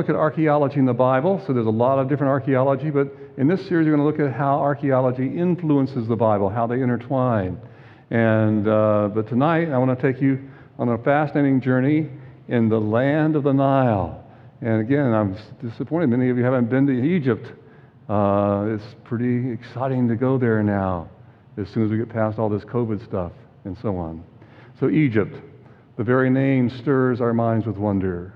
look at archaeology in the Bible. So there's a lot of different archaeology, but in this series we're going to look at how archaeology influences the Bible, how they intertwine. But tonight I want to take you on a fascinating journey in the land of the Nile. And again, I'm disappointed many of you haven't been to Egypt. It's pretty exciting to go there now, as soon as we get past all this COVID stuff and so on. So Egypt, the very name stirs our minds with wonder.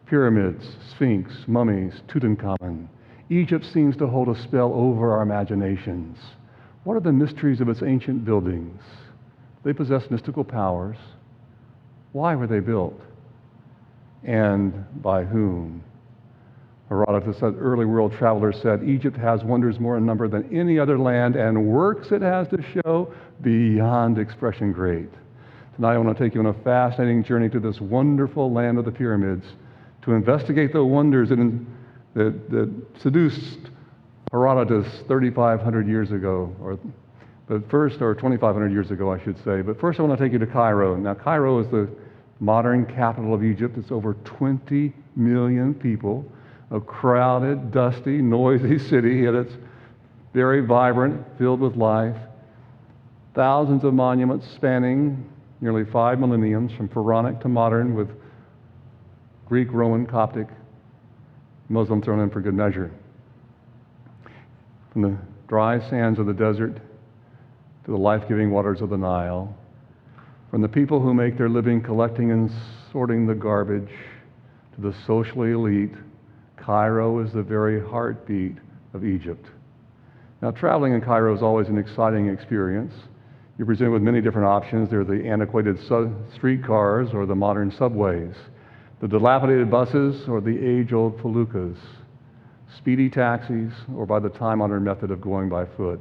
Pyramids, Sphinx, mummies, Tutankhamun. Egypt seems to hold a spell over our imaginations. What are the mysteries of its ancient buildings? They possess mystical powers. Why were they built? And by whom? Herodotus, that early world traveler, said, Egypt has wonders more in number than any other land, and works it has to show beyond expression great. Tonight I want to take you on a fascinating journey to this wonderful land of the pyramids, to investigate the wonders that seduced Herodotus 3,500 years ago, or 2,500 years ago, I should say. But first I want to take you to Cairo. Now, Cairo is the modern capital of Egypt. It's over 20 million people, a crowded, dusty, noisy city, yet it's very vibrant, filled with life. Thousands of monuments spanning nearly 5 millenniums, from Pharaonic to modern, with Greek, Roman, Coptic, Muslim thrown in for good measure. From the dry sands of the desert to the life-giving waters of the Nile, from the people who make their living collecting and sorting the garbage to the socially elite, Cairo is the very heartbeat of Egypt. Now, traveling in Cairo is always an exciting experience. You're presented with many different options. There are the antiquated streetcars or the modern subways, the dilapidated buses or the age-old feluccas, speedy taxis, or by the time-honored method of going by foot.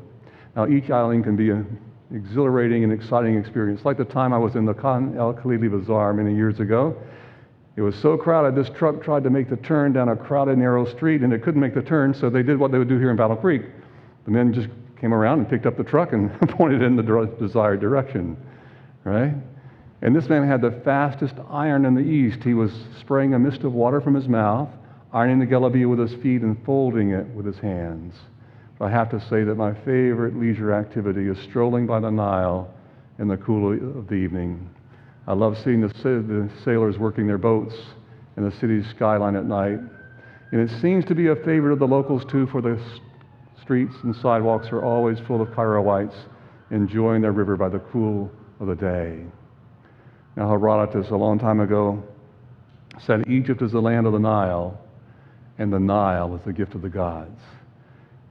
Now, each island can be an exhilarating and exciting experience. Like the time I was in the Khan el-Khalili Bazaar many years ago. It was so crowded, this truck tried to make the turn down a crowded, narrow street, and it couldn't make the turn, so they did what they would do here in Battle Creek. The men just came around and picked up the truck and pointed it in the desired direction, right? And this man had the fastest iron in the East. He was spraying a mist of water from his mouth, ironing the galabeah with his feet, and folding it with his hands. But I have to say that my favorite leisure activity is strolling by the Nile in the cool of the evening. I love seeing the sailors working their boats in the city's skyline at night. And it seems to be a favorite of the locals, too, for the streets and sidewalks are always full of Cairoites enjoying their river by the cool of the day. Now, Herodotus, a long time ago, said Egypt is the land of the Nile, and the Nile is the gift of the gods.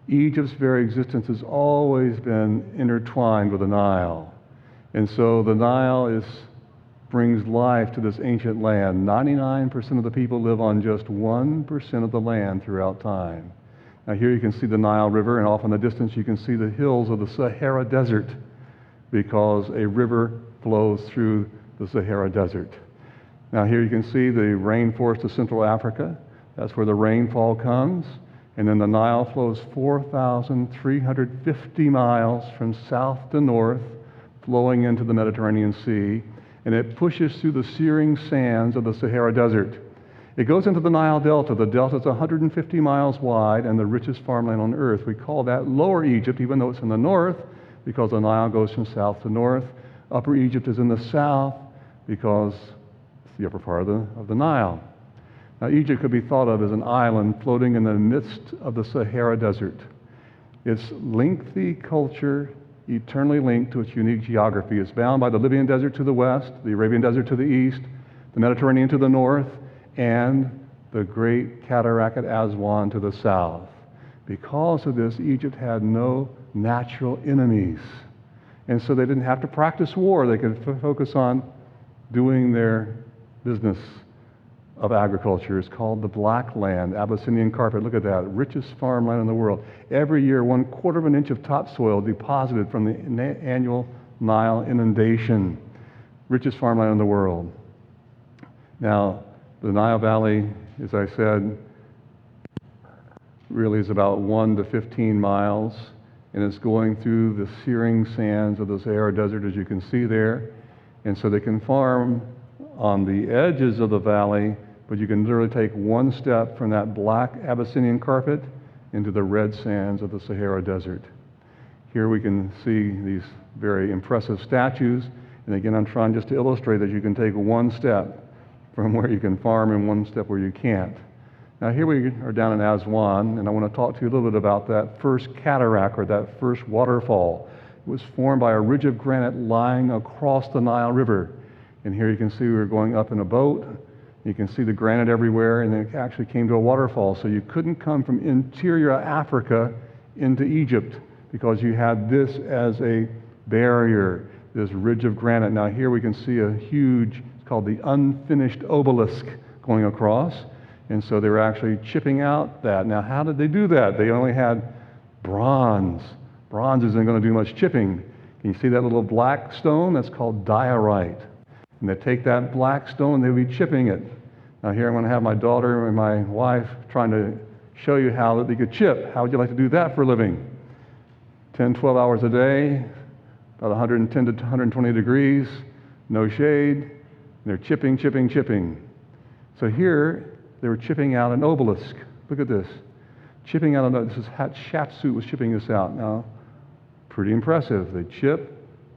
Egypt's very existence has always been intertwined with the Nile. And so the Nile brings life to this ancient land. 99% of the people live on just 1% of the land throughout time. Now here you can see the Nile River, and off in the distance you can see the hills of the Sahara Desert, because a river flows through the Sahara Desert. Now here you can see the rainforest of Central Africa. That's where the rainfall comes. And then the Nile flows 4,350 miles from south to north, flowing into the Mediterranean Sea. And it pushes through the searing sands of the Sahara Desert. It goes into the Nile Delta. The delta is 150 miles wide and the richest farmland on earth. We call that Lower Egypt, even though it's in the north, because the Nile goes from south to north. Upper Egypt is in the south because it's the upper part of the Nile. Now, Egypt could be thought of as an island floating in the midst of the Sahara Desert. Its lengthy culture, eternally linked to its unique geography, is bound by the Libyan Desert to the west, the Arabian Desert to the east, the Mediterranean to the north, and the great cataract at Aswan to the south. Because of this, Egypt had no natural enemies. And so they didn't have to practice war. They could focus on doing their business of agriculture. It's called the Black Land, Abyssinian carpet. Look at that, richest farmland in the world. Every year, 1/4 of an inch of topsoil deposited from the annual Nile inundation. Richest farmland in the world. Now, the Nile Valley, as I said, really is about 1 to 15 miles, and it's going through the searing sands of the Sahara Desert, as you can see there. And so they can farm on the edges of the valley but you can literally take one step from that black Abyssinian carpet into the red sands of the Sahara Desert. Here we can see these very impressive statues, and again, I'm trying just to illustrate that you can take one step from where you can farm and one step where you can't. Now here we are down in Aswan, and I want to talk to you a little bit about that first cataract, or that first waterfall. It was formed by a ridge of granite lying across the Nile River. And here you can see we were going up in a boat. You can see the granite everywhere, and it actually came to a waterfall. So you couldn't come from interior Africa into Egypt because you had this as a barrier, this ridge of granite. Now here we can see a huge, it's called the unfinished obelisk going across. And so they were actually chipping out that. Now how did they do that? They only had bronze. Bronze isn't going to do much chipping. Can you see that little black stone? That's called diorite. And they take that black stone, they'll be chipping it. Now here I'm going to have my daughter and my wife trying to show you how they could chip. How would you like to do that for a living? 10, 12 hours a day, about 110 to 120 degrees, no shade. And they're chipping, chipping, chipping. So here they were chipping out an obelisk. Look at this. Chipping out this is Hatshepsut was chipping this out. Now, pretty impressive. They chip,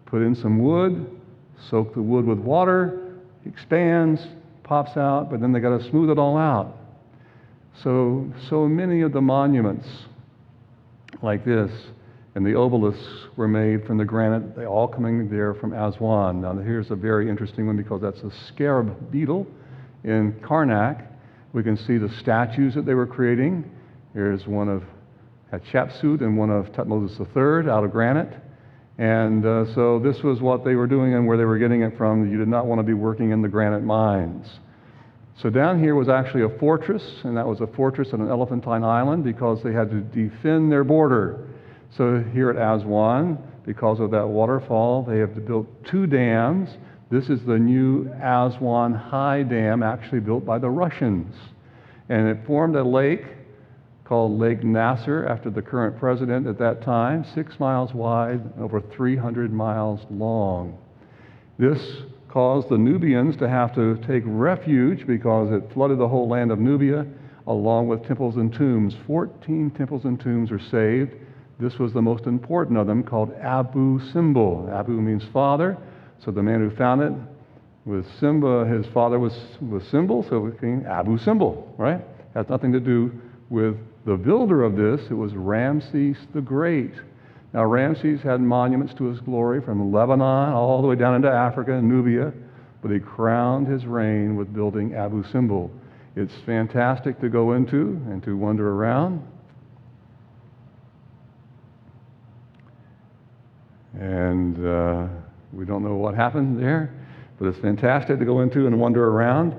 put in some wood, soak the wood with water, expands, pops out, but then they got to smooth it all out. So many of the monuments like this and the obelisks were made from the granite. They all coming there from Aswan. Now here's a very interesting one because that's a scarab beetle in Karnak. We can see the statues that they were creating. Here's one of Hatshepsut and one of Tutmosis III out of granite. And so this was what they were doing and where they were getting it from. You did not want to be working in the granite mines. So down here was actually a fortress, and that was a fortress on an elephantine island because they had to defend their border. So here at Aswan, because of that waterfall, they have built 2 dams. This is the new Aswan High Dam, actually built by the Russians. And it formed a lake called Lake Nasser after the current president at that time, 6 miles wide, over 300 miles long. This caused the Nubians to have to take refuge because it flooded the whole land of Nubia, along with temples and tombs. 14 temples and tombs are saved. This was the most important of them, called Abu Simbel. Abu means father, so the man who found it was Simba. His father was Simbel, so it became Abu Simbel, right? Has nothing to do with the builder of this. It was Ramesses the Great. Now Ramesses had monuments to his glory from Lebanon all the way down into Africa and Nubia, but he crowned his reign with building Abu Simbel. It's fantastic to go into and to wander around. And we don't know what happened there, but it's fantastic to go into and wander around.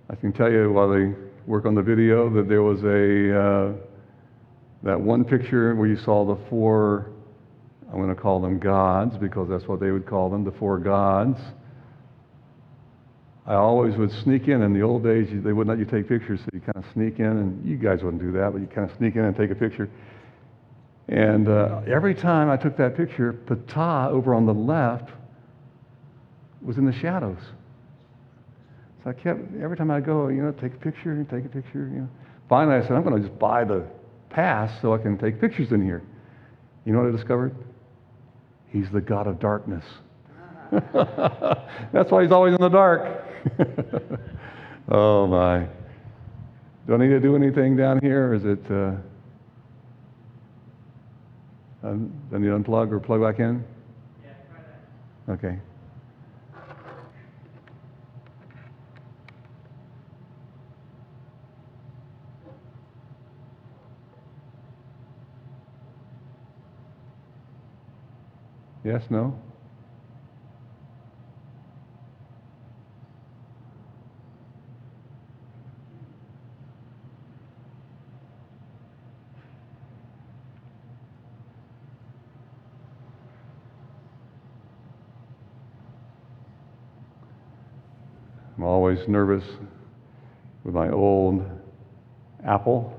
I can tell you while they work on the video that there was that one picture where you saw the 4, I'm going to call them gods because that's what they would call them, the 4 gods. I always would sneak in the old days, they wouldn't let you take pictures, so you kind of sneak in, and you guys wouldn't do that, but you kind of sneak in and take a picture. And every time I took that picture, Ptah over on the left was in the shadows. So I kept, every time I go, take a picture, take a picture, Finally, I said, I'm going to just buy the pass so I can take pictures in here. You know what I discovered? He's the God of darkness. That's why he's always in the dark. Oh, my. Do I need to do anything down here, or is it... I need to unplug or plug back in? Yeah, try that. Okay. Yes, no? I'm always nervous with my old Apple,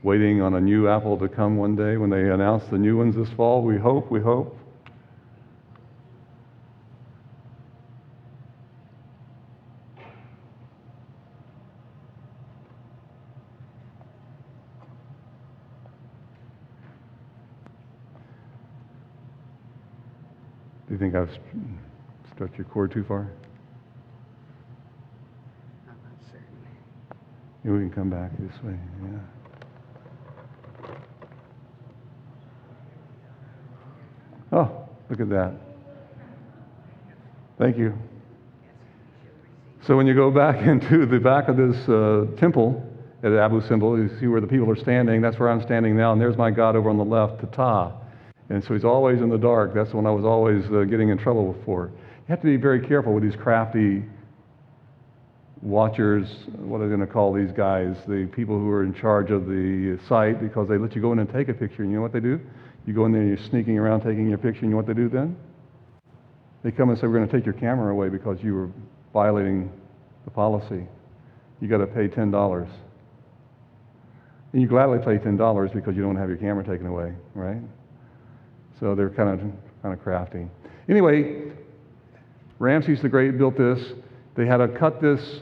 waiting on a new Apple to come one day when they announce the new ones this fall. We hope. Do you think I've stretched your cord too far? I'm not certain. Yeah, we can come back this way, yeah. Oh, look at that. Thank you. So when you go back into the back of this temple at Abu Simbel, you see where the people are standing. That's where I'm standing now, and there's my God over on the left, the Ta. And so he's always in the dark. That's the one I was always getting in trouble for. You have to be very careful with these crafty watchers. What are they going to call these guys? The people who are in charge of the site, because they let you go in and take a picture. And you know what they do? You go in there and you're sneaking around taking your picture. And you know what they do then? They come and say, we're going to take your camera away because you were violating the policy. You got to pay $10. And you gladly pay $10 because you don't have your camera taken away, right? So they're kind of crafty. Anyway, Ramesses the Great built this. They had to cut this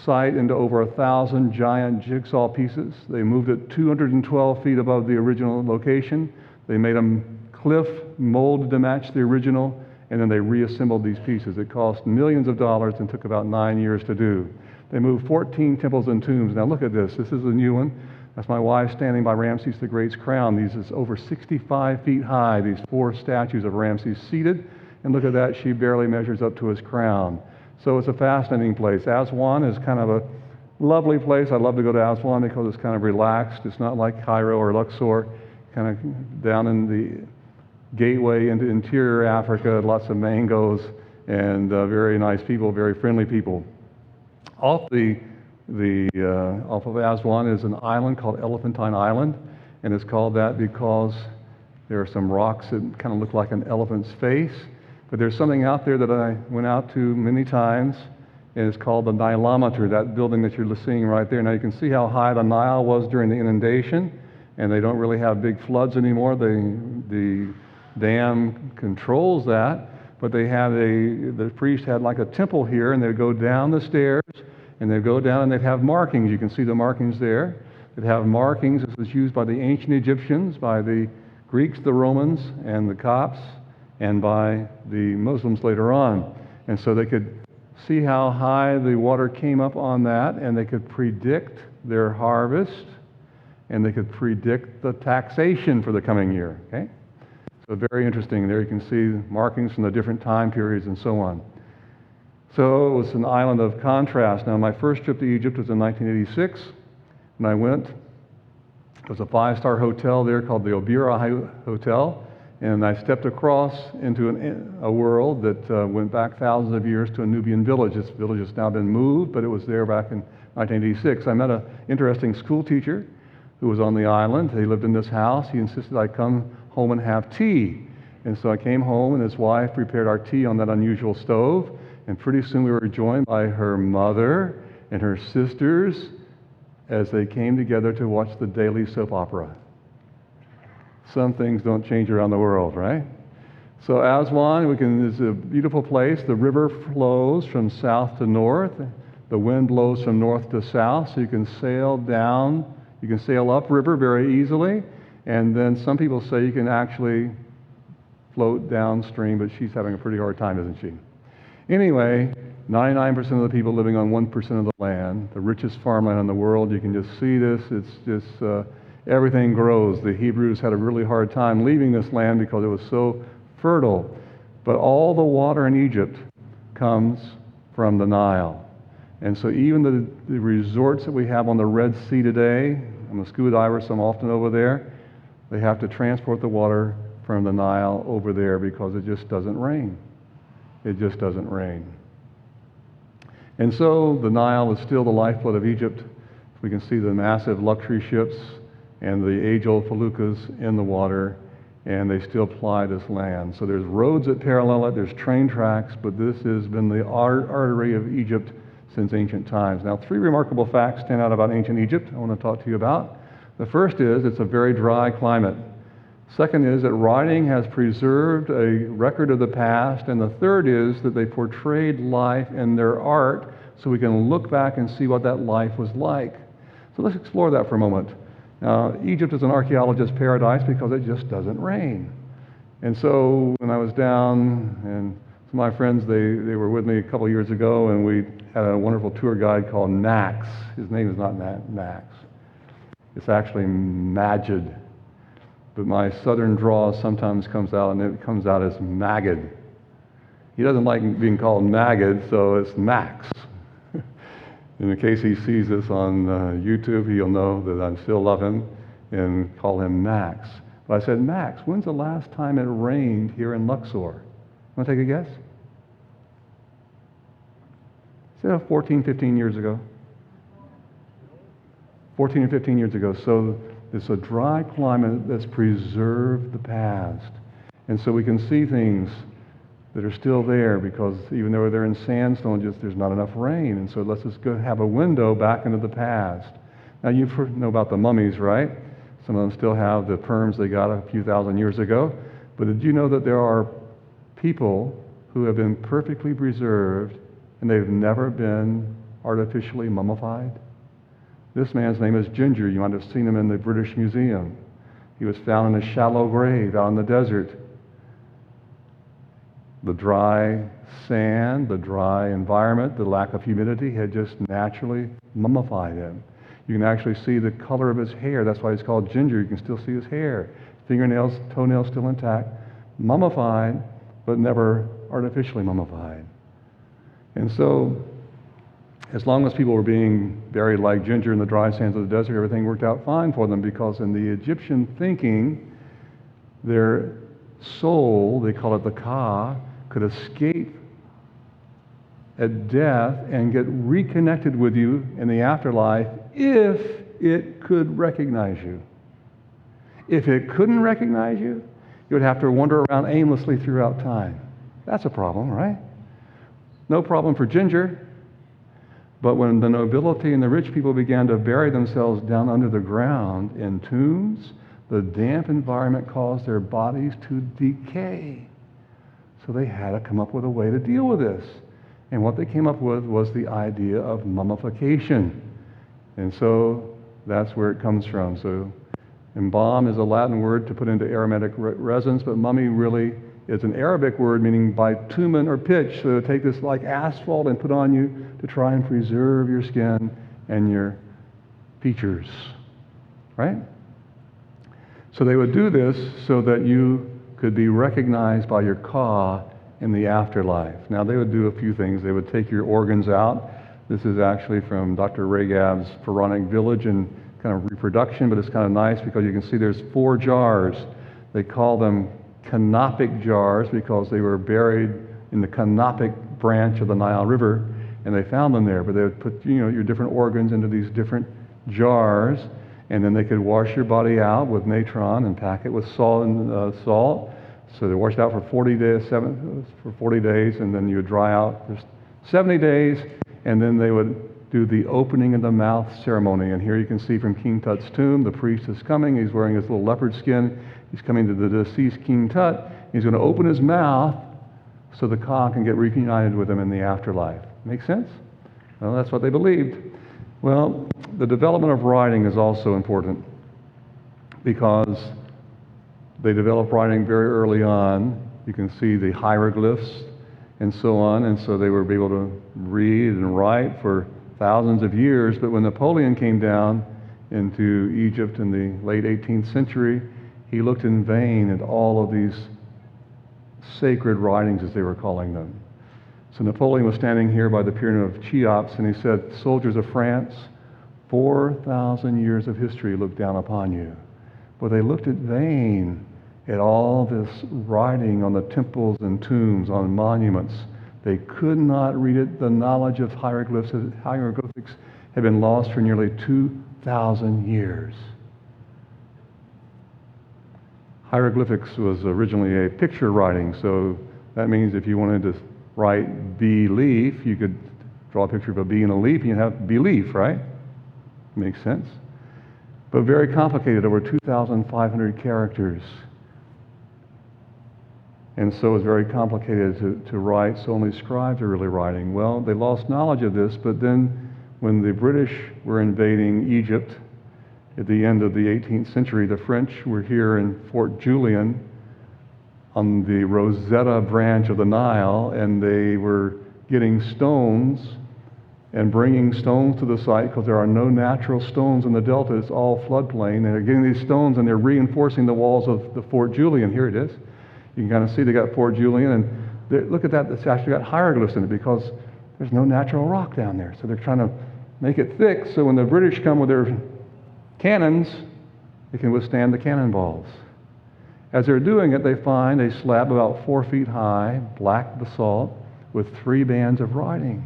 site into over 1,000 giant jigsaw pieces. They moved it 212 feet above the original location. They made them cliff molded to match the original, and then they reassembled these pieces. It cost millions of dollars and took about 9 years to do. They moved 14 temples and tombs. Now look at this. This is a new one. That's my wife standing by Ramesses the Great's crown. These is over 65 feet high, these 4 statues of Ramesses seated. And look at that, she barely measures up to his crown. So it's a fascinating place. Aswan is kind of a lovely place. I love to go to Aswan because it's kind of relaxed. It's not like Cairo or Luxor, kind of down in the gateway into interior Africa, lots of mangoes and very nice people, very friendly people. Off of Aswan is an island called Elephantine Island, and it's called that because there are some rocks that kind of look like an elephant's face. But there's something out there that I went out to many times, and it's called the Nilometer, that building that you're seeing right there. Now you can see how high the Nile was during the inundation, and they don't really have big floods anymore. The dam controls that, but the priest had like a temple here, and they'd go down the stairs, and they'd go down and they'd have markings. You can see the markings there. They'd have markings. This was used by the ancient Egyptians, by the Greeks, the Romans, and the Copts, and by the Muslims later on. And so they could see how high the water came up on that, and they could predict their harvest, and they could predict the taxation for the coming year. Okay? So very interesting. There you can see markings from the different time periods and so on. So it was an island of contrast. Now my first trip to Egypt was in 1986, and I went. It was a 5-star hotel there called the Obira Hotel. And I stepped across into a world that went back thousands of years to a Nubian village. This village has now been moved, but it was there back in 1986. I met an interesting school teacher who was on the island. He lived in this house. He insisted I come home and have tea. And so I came home, and his wife prepared our tea on that unusual stove. And pretty soon we were joined by her mother and her sisters as they came together to watch the daily soap opera. Some things don't change around the world, right? So Aswan is a beautiful place. The river flows from south to north. The wind blows from north to south, so you can sail down. You can sail upriver very easily. And then some people say you can actually float downstream, but she's having a pretty hard time, isn't she? Anyway, 99% of the people living on 1% of the land, the richest farmland in the world. You can just see this. It's just everything grows. The Hebrews had a really hard time leaving this land because it was so fertile. But all the water in Egypt comes from the Nile. And so even the resorts that we have on the Red Sea today, I'm a scuba diver, so I'm often over there, they have to transport the water from the Nile over there because it just doesn't rain. It just doesn't rain. And so the Nile is still the lifeblood of Egypt. We can see the massive luxury ships and the age-old feluccas in the water, and they still ply this land. So there's roads that parallel it, there's train tracks, but this has been the artery of Egypt since ancient times. Now, 3 remarkable facts stand out about ancient Egypt I want to talk to you about. The first is it's a very dry climate. Second is that writing has preserved a record of the past. And the third is that they portrayed life in their art so we can look back and see what that life was like. So let's explore that for a moment. Now, Egypt is an archaeologist's paradise because it just doesn't rain. And so when I was down, and some of my friends, they were with me a couple years ago, and we had a wonderful tour guide called Max. His name is not Max. It's actually Majid. But my southern drawl sometimes comes out, and it comes out as Magid. He doesn't like being called Magid, so it's Max. In case he sees this on YouTube, he'll know that I still love him and call him Max. But I said, Max, when's the last time it rained here in Luxor? Want to take a guess? Say 14, 15 years ago. 14 or 15 years ago. So it's a dry climate that's preserved the past. And so we can see things that are still there because even though they're in sandstone, just there's not enough rain. And so it lets us go have a window back into the past. Now you know about the mummies, right? Some of them still have the perms they got a few thousand years ago. But did you know that there are people who have been perfectly preserved and they've never been artificially mummified? This man's name is Ginger. You might have seen him in the British Museum. He was found in a shallow grave out in the desert. The dry sand, the dry environment, the lack of humidity had just naturally mummified him. You can actually see the color of his hair. That's why he's called Ginger. You can still see his hair. Fingernails, toenails still intact. Mummified, but never artificially mummified. And so, as long as people were being buried like Ginger in the dry sands of the desert, everything worked out fine for them because in the Egyptian thinking, their soul, they call it the Ka, could escape at death and get reconnected with you in the afterlife if it could recognize you. If it couldn't recognize you, you would have to wander around aimlessly throughout time. That's a problem, right? No problem for Ginger. But when the nobility and the rich people began to bury themselves down under the ground in tombs, the damp environment caused their bodies to decay. So they had to come up with a way to deal with this. And what they came up with was the idea of mummification. And so that's where it comes from. So embalm is a Latin word to put into aromatic resins, but mummy really is an Arabic word meaning bitumen or pitch. So take this like asphalt and put on you to try and preserve your skin and your features. Right? So they would do this so that you could be recognized by your Ka in the afterlife. Now they would do a few things. They would take your organs out. This is actually from Dr. Regab's Pharaonic village and kind of reproduction, but it's kind of nice because you can see there's 4 jars. They call them canopic jars because they were buried in the canopic branch of the Nile River, and they found them there. But they would put, your different organs into these different jars, and then they could wash your body out with natron and pack it with salt. So they washed out for 40 days, and then you would dry out for 70 days, and then they would do the opening of the mouth ceremony. And here you can see from King Tut's tomb, the priest is coming. He's wearing his little leopard skin. He's coming to the deceased King Tut. He's going to open his mouth so the Ka can get reunited with him in the afterlife. Make sense? Well, that's what they believed. Well, the development of writing is also important because they developed writing very early on. You can see the hieroglyphs and so on, and so they were able to read and write for thousands of years. But when Napoleon came down into Egypt in the late 18th century, he looked in vain at all of these sacred writings, as they were calling them. So Napoleon was standing here by the pyramid of Cheops, and he said, "Soldiers of France, 4,000 years of history look down upon you." But they looked in vain at all this writing on the temples and tombs, on monuments. They could not read it. The knowledge of hieroglyphics had been lost for nearly 2,000 years. Hieroglyphics was originally a picture writing, so that means if you wanted to write belief, you could draw a picture of a bee and a leaf, and you'd have belief, right? Makes sense. But very complicated, over 2,500 characters. And so it was very complicated to write, so only scribes are really writing. Well, they lost knowledge of this, but then when the British were invading Egypt at the end of the 18th century, the French were here in Fort Julian on the Rosetta branch of the Nile, and they were getting stones and bringing stones to the site because there are no natural stones in the delta. It's all floodplain. And they're getting these stones and they're reinforcing the walls of the Fort Julian. Here it is. You can kind of see they got Fort Julian, and look at that. It's actually got hieroglyphs in it because there's no natural rock down there. So they're trying to make it thick so when the British come with their cannons, it can withstand the cannonballs. As they're doing it, they find a slab about 4 feet high, black basalt, with 3 bands of writing.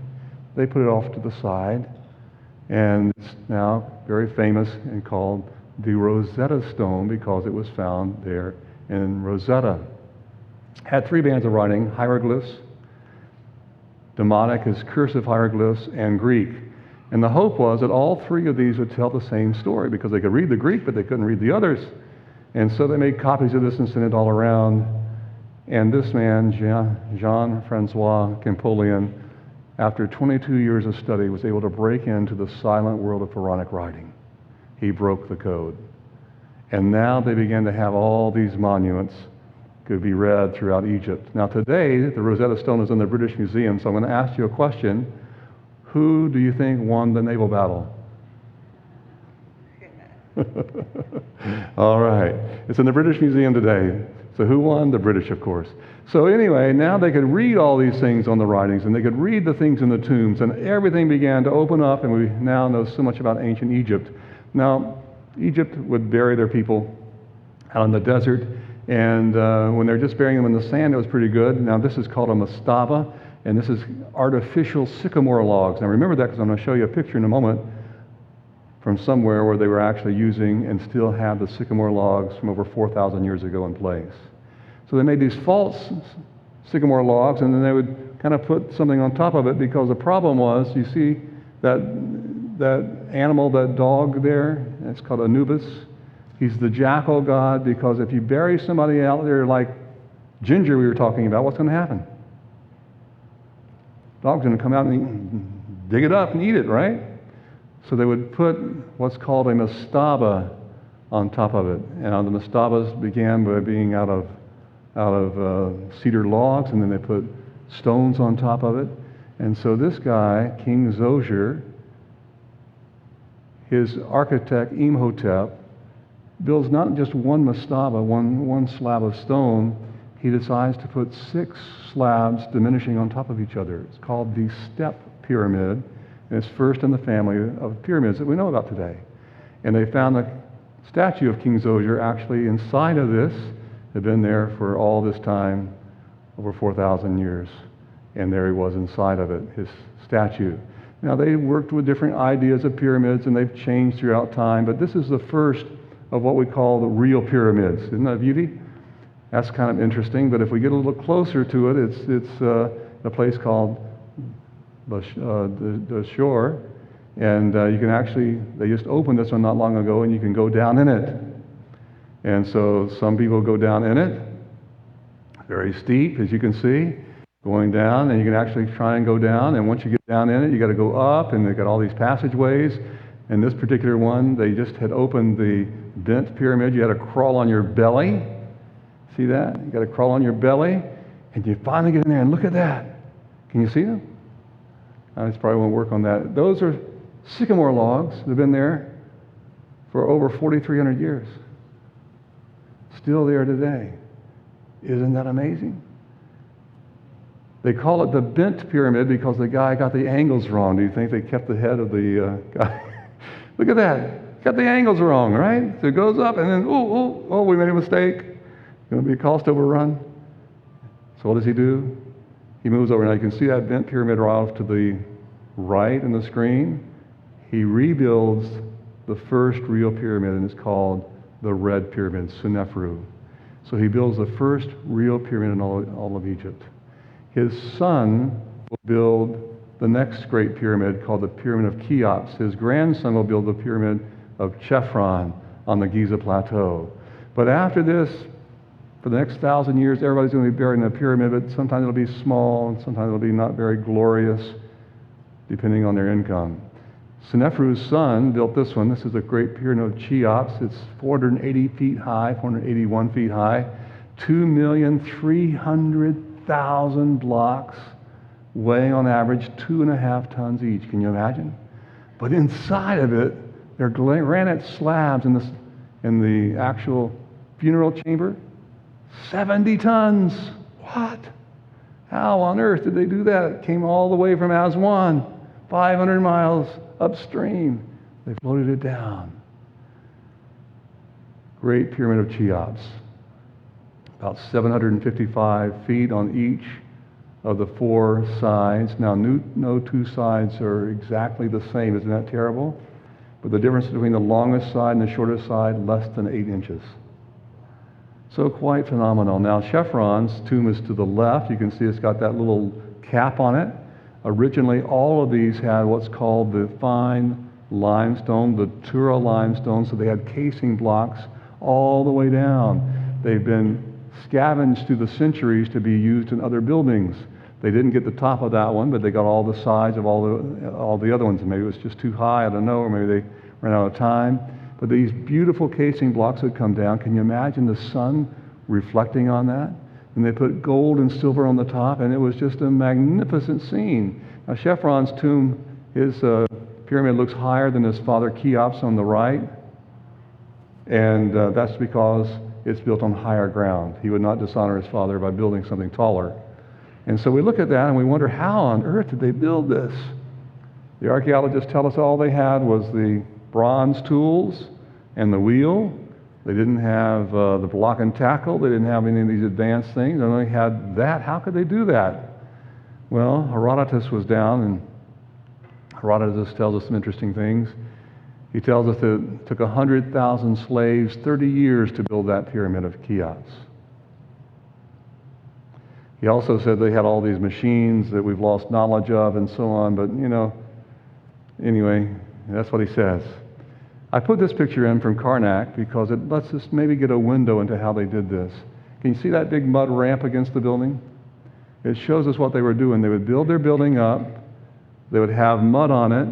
They put it off to the side, and it's now very famous and called the Rosetta Stone because it was found there in Rosetta. Had 3 bands of writing, hieroglyphs, Demotic is cursive hieroglyphs, and Greek. And the hope was that all 3 of these would tell the same story because they could read the Greek, but they couldn't read the others. And so they made copies of this and sent it all around. And this man, Jean-Francois Champollion, after 22 years of study, was able to break into the silent world of Pharaonic writing. He broke the code. And now they began to have all these monuments could be read throughout Egypt. Now today, the Rosetta Stone is in the British Museum, so I'm going to ask you a question. Who do you think won the naval battle? All right. It's in the British Museum today. So who won? The British, of course. So anyway, now they could read all these things on the writings, and they could read the things in the tombs, and everything began to open up, and we now know so much about ancient Egypt. Now, Egypt would bury their people out in the desert, and when they're just burying them in the sand, it was pretty good. Now, this is called a mastaba, and this is artificial sycamore logs. Now, remember that because I'm going to show you a picture in a moment from somewhere where they were actually using and still have the sycamore logs from over 4,000 years ago in place. So they made these false sycamore logs, and then they would kind of put something on top of it because the problem was, you see that animal, that dog there, it's called Anubis. He's the jackal god because if you bury somebody out there like Ginger we were talking about, what's going to happen? Dog's going to come out and dig it up and eat it, right? So they would put what's called a mastaba on top of it. And the mastabas began by being out of cedar logs, and then they put stones on top of it. And so this guy, King Zoser, his architect Imhotep, builds not just one mastaba, one slab of stone. He decides to put 6 slabs diminishing on top of each other. It's called the step pyramid. And it's first in the family of pyramids that we know about today. And they found the statue of King Zoser actually inside of this, had been there for all this time, over 4,000 years. And there he was inside of it, his statue. Now they worked with different ideas of pyramids and they've changed throughout time, but this is the first of what we call the real pyramids. Isn't that a beauty? That's kind of interesting, but if we get a little closer to it, it's a place called the shore, and you can actually, they just opened this one not long ago, and you can go down in it. And so some people go down in it, very steep, as you can see, going down, and you can actually try and go down, and once you get down in it, you got to go up, and they've got all these passageways. And this particular one, they just had opened the bent pyramid. You had to crawl on your belly. See that? You got to crawl on your belly, and you finally get in there, and look at that. Can you see them? I just probably won't work on that. Those are sycamore logs that have been there for over 4,300 years. Still there today. Isn't that amazing? They call it the bent pyramid because the guy got the angles wrong. Do you think they kept the head of the guy? Look at that. Got the angles wrong, right? So it goes up and then, oh, we made a mistake. Going to be a cost overrun. So what does he do? He moves over. Now you can see that bent pyramid right off to the right in the screen. He rebuilds the first real pyramid, and it's called the Red Pyramid, Senefru. So he builds the first real pyramid in all of Egypt. His son will build the next great pyramid called the Pyramid of Cheops. His grandson will build the Pyramid of Chephren on the Giza Plateau. But after this, for the next 1,000 years, everybody's going to be buried in a pyramid, but sometimes it'll be small, and sometimes it'll be not very glorious, depending on their income. Senefru's son built this one. This is the Great Pyramid of Cheops. It's 480 feet high, 481 feet high, 2,300,000 blocks, weighing on average 2.5 tons each. Can you imagine? But inside of it, there are granite slabs in the actual funeral chamber. 70 tons. What? How on earth did they do that? It came all the way from Aswan, 500 miles upstream. They floated it down. Great Pyramid of Cheops. About 755 feet on each of the 4 sides. Now, no 2 sides are exactly the same. Isn't that terrible? But the difference between the longest side and the shortest side, less than 8 inches. So quite phenomenal. Now, Chephrion's tomb is to the left. You can see it's got that little cap on it. Originally, all of these had what's called the fine limestone, the Tura limestone, so they had casing blocks all the way down. They've been scavenged through the centuries to be used in other buildings. They didn't get the top of that one, but they got all the sides of all the other ones. Maybe it was just too high, I don't know, or maybe they ran out of time. But these beautiful casing blocks would come down. Can you imagine the sun reflecting on that? And they put gold and silver on the top, and it was just a magnificent scene. Now, Chephrion's tomb, his pyramid looks higher than his father Cheops on the right, and that's because it's built on higher ground. He would not dishonor his father by building something taller. And so we look at that and we wonder, how on earth did they build this? The archaeologists tell us all they had was the bronze tools and the wheel. They didn't have the block and tackle. They didn't have any of these advanced things. They only had that. How could they do that? Well, Herodotus was down, and Herodotus tells us some interesting things. He tells us that it took 100,000 slaves 30 years to build that pyramid of Cheops. He also said they had all these machines that we've lost knowledge of and so on, but anyway, that's what he says. I put this picture in from Karnak because it lets us maybe get a window into how they did this. Can you see that big mud ramp against the building? It shows us what they were doing. They would build their building up, they would have mud on it,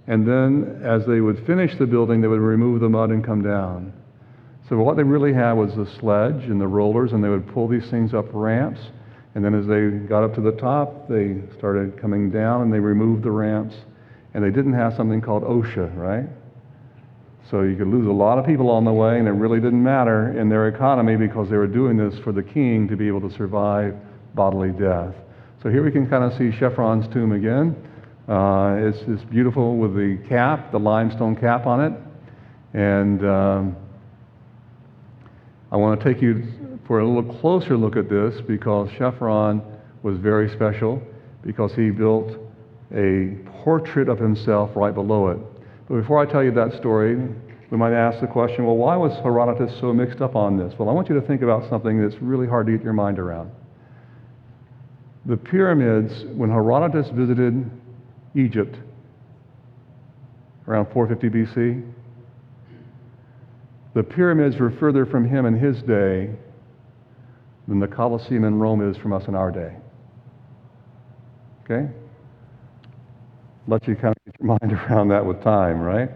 and then as they would finish the building, they would remove the mud and come down. So what they really had was the sledge and the rollers, and they would pull these things up ramps, and then as they got up to the top, they started coming down and they removed the ramps, and they didn't have something called OSHA, right? So you could lose a lot of people on the way, and it really didn't matter in their economy because they were doing this for the king to be able to survive bodily death. So here we can kind of see Chephrion's tomb again. It's beautiful with the cap, the limestone cap on it. And I want to take you for a little closer look at this because Chephryon was very special because he built a portrait of himself right below it. But before I tell you that story, we might ask the question, well, why was Herodotus so mixed up on this? Well, I want you to think about something that's really hard to get your mind around. The pyramids, when Herodotus visited Egypt around 450 BC, the pyramids were further from him in his day than the Colosseum in Rome is from us in our day. Okay? Let you kind of get your mind around that with time, right?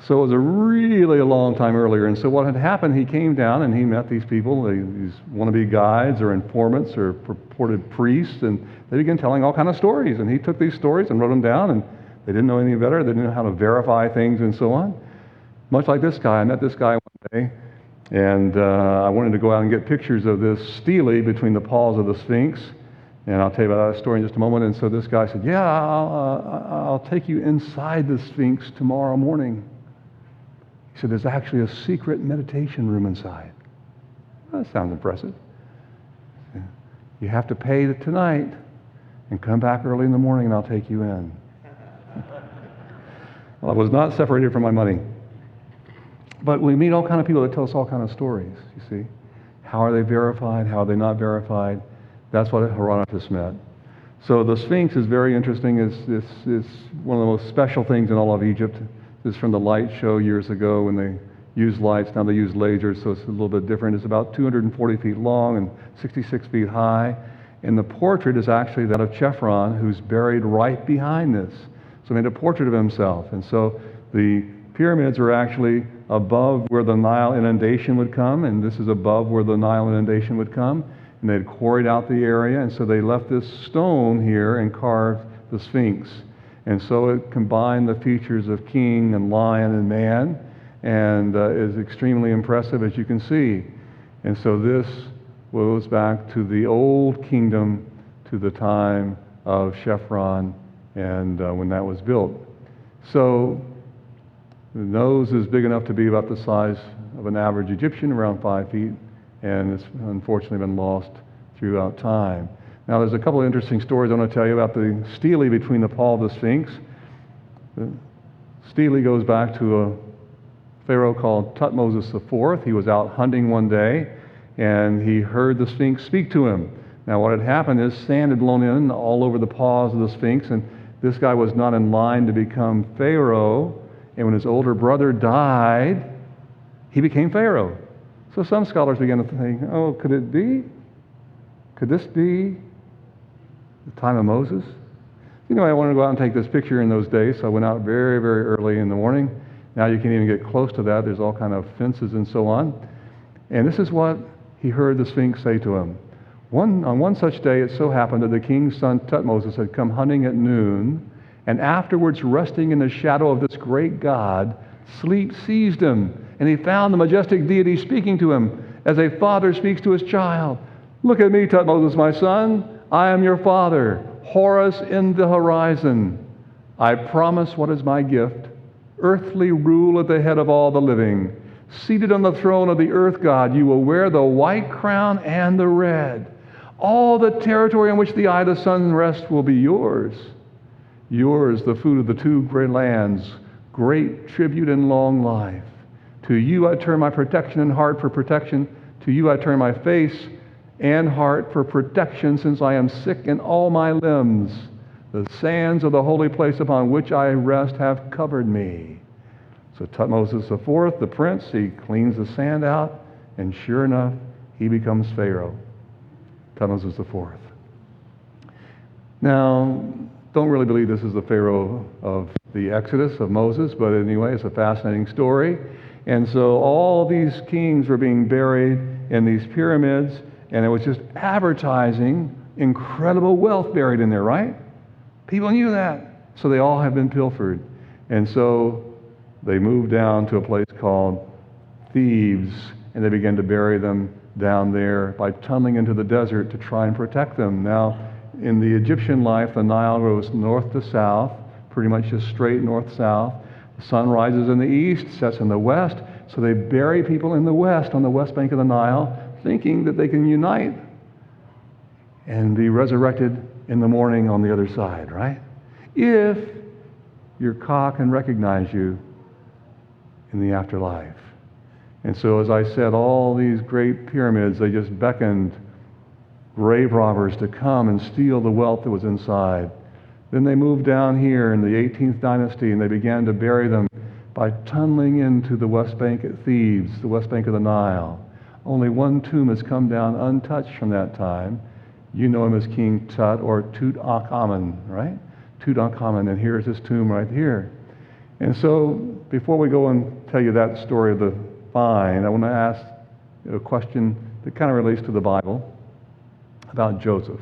So it was a really long time earlier. And so what had happened, he came down and he met these people, these wannabe guides or informants or purported priests, and they began telling all kinds of stories. And he took these stories and wrote them down, and they didn't know any better. They didn't know how to verify things and so on. Much like this guy. I met this guy one day, and I wanted to go out and get pictures of this stele between the paws of the Sphinx. And I'll tell you about that story in just a moment. And so this guy said, yeah, I'll take you inside the Sphinx tomorrow morning. He said, there's actually a secret meditation room inside. Well, that sounds impressive. You have to pay tonight and come back early in the morning and I'll take you in. Well, I was not separated from my money. But we meet all kinds of people that tell us all kinds of stories, you see. How are they verified? How are they not verified? That's what Herodotus meant. So the Sphinx is very interesting. It's one of the most special things in all of Egypt. This is from the light show years ago when they used lights. Now they use lasers, so it's a little bit different. It's about 240 feet long and 66 feet high. And the portrait is actually that of Chephryon, who's buried right behind this. So he made a portrait of himself. And so the pyramids are actually above where the Nile inundation would come, and this is above where the Nile inundation would come. And they'd quarried out the area, and so they left this stone here and carved the Sphinx. And so it combined the features of king and lion and man, and is extremely impressive, as you can see. And so this goes back to the old kingdom, to the time of Chephren, and when that was built. So the nose is big enough to be about the size of an average Egyptian, around 5 feet, and it's unfortunately been lost throughout time. Now, there's a couple of interesting stories I want to tell you about the stele between the paw of the Sphinx. The stele goes back to a pharaoh called Tutmosis IV. He was out hunting one day, and he heard the Sphinx speak to him. Now, what had happened is sand had blown in all over the paws of the Sphinx, and this guy was not in line to become pharaoh. And when his older brother died, he became pharaoh. So some scholars began to think, oh, could it be? Could this be the time of Moses? You know, I wanted to go out and take this picture in those days, so I went out very, very early in the morning. Now you can't even get close to that. There's all kind of fences and so on. And this is what he heard the Sphinx say to him. On one such day, it so happened that the king's son Tutmosis had come hunting at noon, and afterwards, resting in the shadow of this great god, sleep seized him, and he found the majestic deity speaking to him as a father speaks to his child. Look at me, Tutmosis, my son. I am your father, Horus in the horizon. I promise what is my gift, earthly rule at the head of all the living. Seated on the throne of the earth god, you will wear the white crown and the red. All the territory on which the eye of the sun rests will be yours. Yours, the food of the two great lands, great tribute and long life. To you I turn my protection and heart for protection. To you I turn my face and heart for protection, since I am sick in all my limbs. The sands of the holy place upon which I rest have covered me. So Tutmosis IV, the prince, he cleans the sand out, and sure enough, he becomes Pharaoh. Tutmosis IV. Now, don't really believe this is the Pharaoh of the Exodus of Moses, but anyway, it's a fascinating story. And so all these kings were being buried in these pyramids, and it was just advertising incredible wealth buried in there, right? People knew that. So they all have been pilfered. And so they moved down to a place called Thebes, and they began to bury them down there by tunneling into the desert to try and protect them. Now, in the Egyptian life, the Nile goes north to south, pretty much just straight north-south. The sun rises in the east, sets in the west, so they bury people in the west, on the west bank of the Nile, thinking that they can unite and be resurrected in the morning on the other side, right? If your Ka can recognize you in the afterlife. And so, as I said, all these great pyramids, they just beckoned grave robbers to come and steal the wealth that was inside. Then they moved down here in the 18th dynasty, and they began to bury them by tunneling into the west bank at Thebes, the west bank of the Nile. Only one tomb has come down untouched from that time. You know him as King Tut, or Tutankhamun, right? Tutankhamun, and here's his tomb right here. And so, before we go and tell you that story of the find, I want to ask a question that kind of relates to the Bible about Joseph.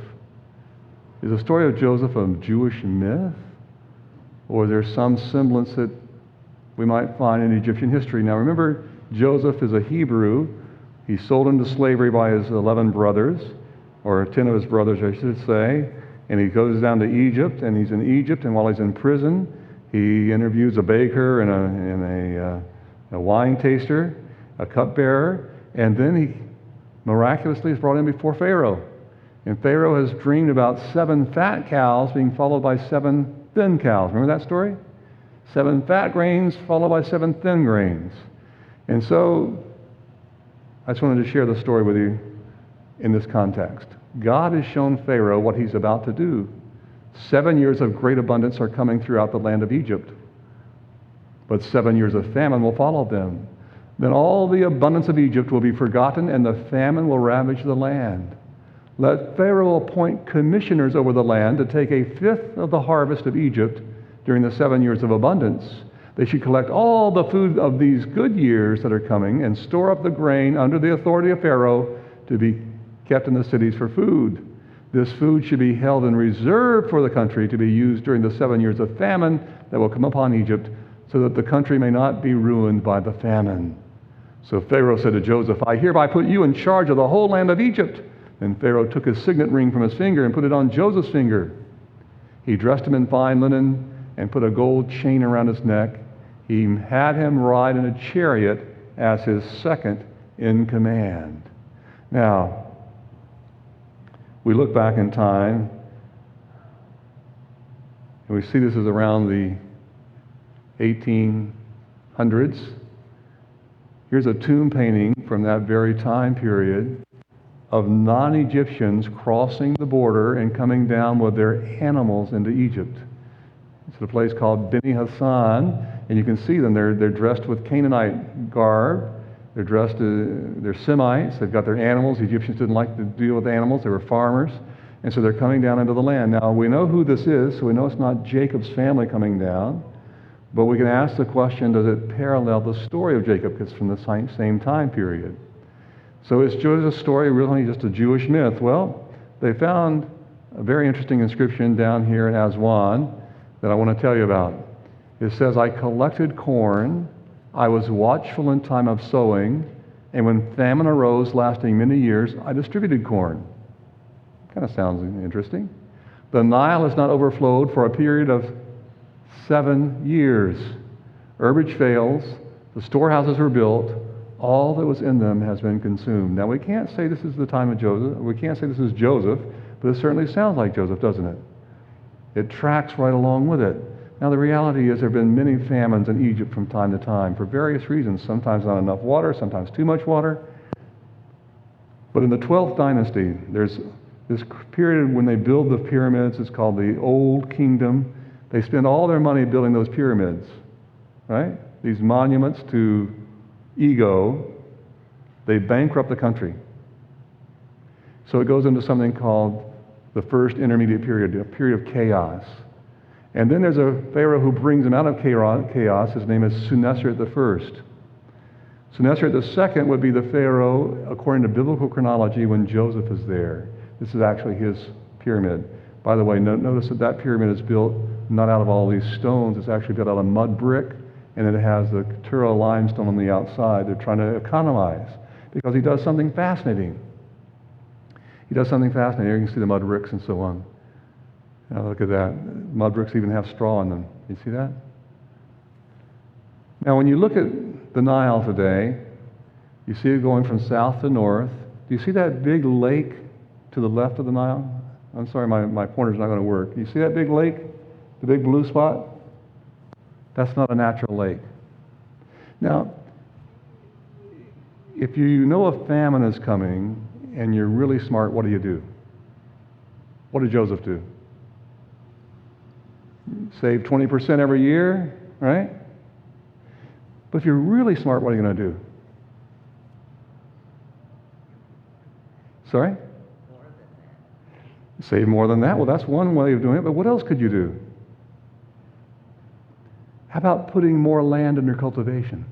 Is the story of Joseph a Jewish myth? Or is there some semblance that we might find in Egyptian history? Now remember, Joseph is a Hebrew. He's sold into slavery by his 11 brothers, or 10 of his brothers, I should say. And he goes down to Egypt, and he's in Egypt, and while he's in prison, he interviews a baker and a wine taster, a cupbearer, and then he miraculously is brought in before Pharaoh. And Pharaoh has dreamed about 7 fat cows being followed by 7 thin cows. Remember that story? 7 fat grains followed by 7 thin grains. And so I just wanted to share the story with you in this context. God has shown Pharaoh what he's about to do. 7 years of great abundance are coming throughout the land of Egypt. But 7 years of famine will follow them. Then all the abundance of Egypt will be forgotten, and the famine will ravage the land. Let Pharaoh appoint commissioners over the land to take 1/5 of the harvest of Egypt during the 7 years of abundance. They should collect all the food of these good years that are coming and store up the grain under the authority of Pharaoh to be kept in the cities for food. This food should be held in reserve for the country to be used during the 7 years of famine that will come upon Egypt, so that the country may not be ruined by the famine. So Pharaoh said to Joseph, I hereby put you in charge of the whole land of Egypt. Then Pharaoh took his signet ring from his finger and put it on Joseph's finger. He dressed him in fine linen and put a gold chain around his neck. He had him ride in a chariot as his second in command. Now, we look back in time, and we see this is around the 1800s. Here's a tomb painting from that very time period of non-Egyptians crossing the border and coming down with their animals into Egypt. It's a place called Bini Hassan, and you can see them. They're dressed with Canaanite garb. They're dressed, they're Semites. They've got their animals. The Egyptians didn't like to deal with animals. They were farmers. And so they're coming down into the land. Now, we know who this is, so we know it's not Jacob's family coming down. But we can ask the question, does it parallel the story of Jacob? Because it's from the same time period. So is Joseph's story really just a Jewish myth? Well, they found a very interesting inscription down here in Aswan that I want to tell you about. It says, I collected corn, I was watchful in time of sowing, and when famine arose lasting many years, I distributed corn. Kind of sounds interesting. The Nile has not overflowed for a period of 7 years. Herbage fails, the storehouses were built, all that was in them has been consumed. Now, we can't say this is the time of Joseph. We can't say this is Joseph, but it certainly sounds like Joseph, doesn't it? It tracks right along with it. Now, the reality is there have been many famines in Egypt from time to time for various reasons. Sometimes not enough water, sometimes too much water. But in the 12th dynasty, there's this period when they build the pyramids. It's called the Old Kingdom. They spend all their money building those pyramids, right? These monuments to ego. They bankrupt the country. So it goes into something called the first intermediate period, a period of chaos. And then there's a pharaoh who brings them out of chaos. His name is Senuseret I. Senuseret II would be the pharaoh, according to biblical chronology, when Joseph is there. This is actually his pyramid. By the way, notice that pyramid is built not out of all these stones. It's actually built out of mud brick, and it has the Keturah limestone on the outside. They're trying to economize because he does something fascinating. He does something fascinating. Here you can see the mud bricks and so on. Now look at that. Mud bricks even have straw in them. You see that? Now when you look at the Nile today, you see it going from south to north. Do you see that big lake to the left of the Nile? I'm sorry, my pointer's not going to work. You see that big lake? The big blue spot? That's not a natural lake. Now, if you know a famine is coming and you're really smart, what do? What did Joseph do? Save 20% every year, right? But if you're really smart, what are you going to do? Sorry? Save more than that? Well, that's one way of doing it, but what else could you do? How about putting more land under cultivation?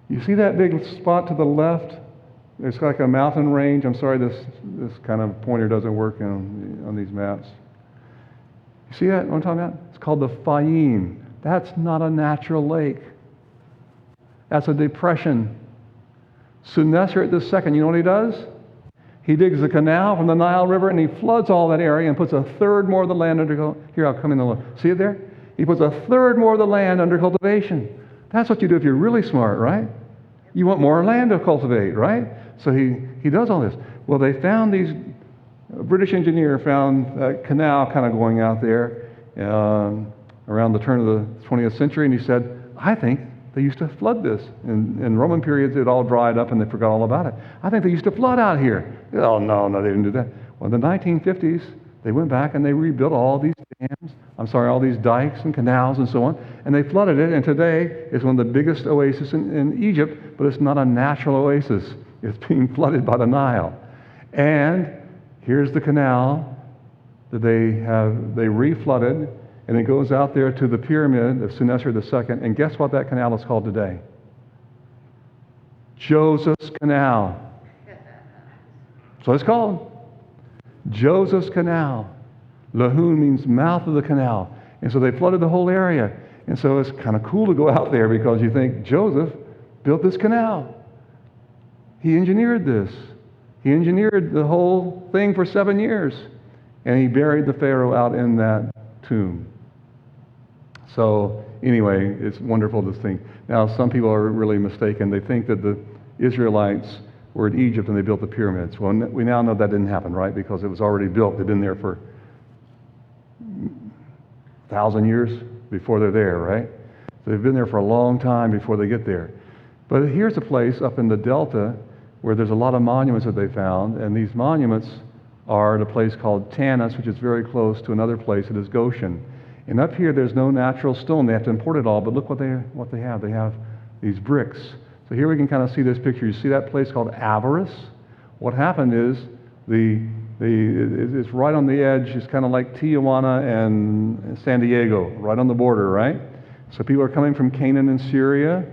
You see that big spot to the left? It's like a mountain range. I'm sorry, this kind of pointer doesn't work on these maps. You see that, what I'm talking about? It's called the Fayum. That's not a natural lake. That's a depression. Senuseret II, you know what he does? He digs a canal from the Nile River and he floods all that area and puts a third more of the land under. Here, I'll come in the look. See it there? He puts a third more of the land under cultivation. That's what you do if you're really smart, right? You want more land to cultivate, right? So he does all this. Well, they found these. A British engineer found a canal kind of going out there around the turn of the 20th century, and he said, I think they used to flood this. In Roman periods, it all dried up and they forgot all about it. I think they used to flood out here. Oh, no, they didn't do that. Well, in the 1950s, they went back and they rebuilt all these dams, all these dikes and canals and so on, and they flooded it, and today it's one of the biggest oases in Egypt, but it's not a natural oasis. It's being flooded by the Nile. And here's the canal that they reflooded, and it goes out there to the pyramid of Senusri II, and guess what that canal is called today? Joseph's Canal. That's what it's called. Joseph's Canal. Lahun means mouth of the canal. And so they flooded the whole area. And so it's kind of cool to go out there because you think Joseph built this canal. He engineered this. He engineered the whole thing for 7 years. And he buried the Pharaoh out in that tomb. So anyway, it's wonderful to think. Now, some people are really mistaken. They think that the Israelites were in Egypt and they built the pyramids. Well, we now know that didn't happen, right? Because it was already built. They've been there for 1,000 years before they're there, right? So they've been there for a long time before they get there. But here's a place up in the Delta where there's a lot of monuments that they found, and these monuments are at a place called Tanis, which is very close to another place that is Goshen. And up here, there's no natural stone. They have to import it all, but look what they have. They have these bricks. So here we can kind of see this picture. You see that place called Avaris? What happened is it's right on the edge. It's kind of like Tijuana and San Diego, right on the border, right? So people are coming from Canaan and Syria.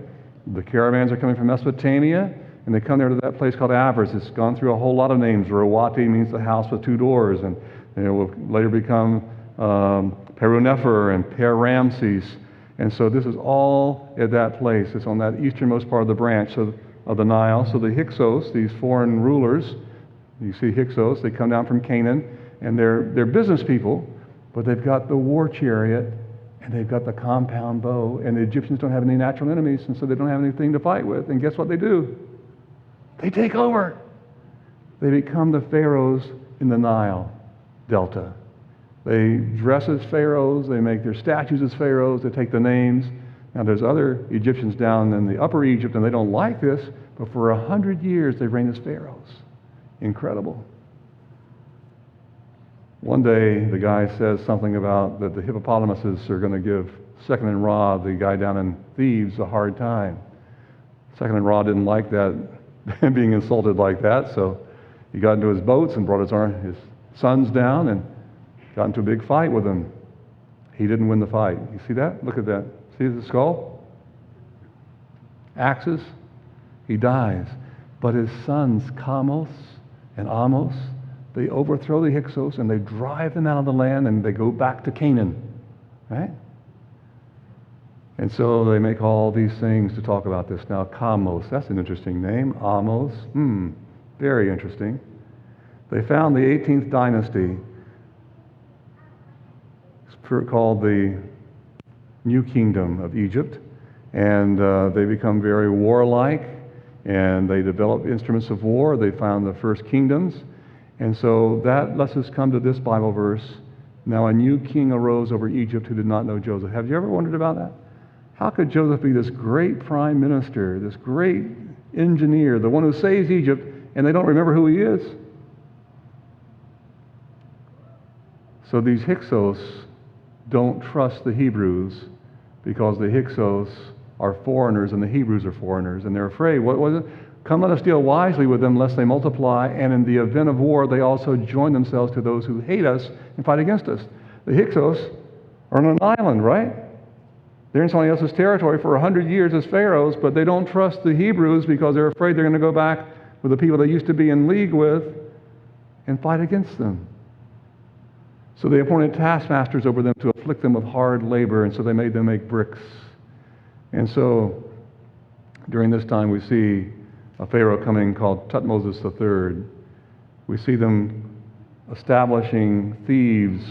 The caravans are coming from Mesopotamia, and they come there to that place called Avaris. It's gone through a whole lot of names. Rawati means the house with two doors, and it will later become Perunefer and Per Ramses. And so this is all at that place. It's on that easternmost part of the branch of the Nile. So the Hyksos, these foreign rulers, you see Hyksos, they come down from Canaan, and they're business people, but they've got the war chariot, and they've got the compound bow, and the Egyptians don't have any natural enemies, and so they don't have anything to fight with. And guess what they do? They take over. They become the pharaohs in the Nile Delta. They dress as pharaohs. They make their statues as pharaohs. They take the names. Now, there's other Egyptians down in the Upper Egypt, and they don't like this, but for 100 years they reign as pharaohs. Incredible. One day, the guy says something about that the hippopotamuses are going to give Second and Ra, the guy down in Thebes, a hard time. Second and Ra didn't like that, being insulted like that, so he got into his boats and brought his sons down and got into a big fight with them. He didn't win the fight. You see that? Look at that. See the skull? Axes. He dies. But his sons, Kamos and Amos, they overthrow the Hyksos and they drive them out of the land and they go back to Canaan. Right? And so they make all these things to talk about this. Now, Kamos, that's an interesting name. Amos, very interesting. They found the 18th dynasty. It's called the New Kingdom of Egypt. And they become very warlike, and they develop instruments of war. They found the first kingdoms. And so that lets us come to this Bible verse. Now a new king arose over Egypt who did not know Joseph. Have you ever wondered about that? How could Joseph be this great prime minister, this great engineer, the one who saves Egypt, and they don't remember who he is? So these Hyksos don't trust the Hebrews because the Hyksos are foreigners and the Hebrews are foreigners, and they're afraid. What was it? Come, let us deal wisely with them, lest they multiply, and in the event of war, they also join themselves to those who hate us and fight against us. The Hyksos are on an island, right? They're in somebody else's territory for 100 years as pharaohs, but they don't trust the Hebrews because they're afraid they're going to go back with the people they used to be in league with and fight against them. So they appointed taskmasters over them to afflict them with hard labor, and so they made them make bricks. And so during this time we see a pharaoh coming called Tutmosis III. We see them establishing Thebes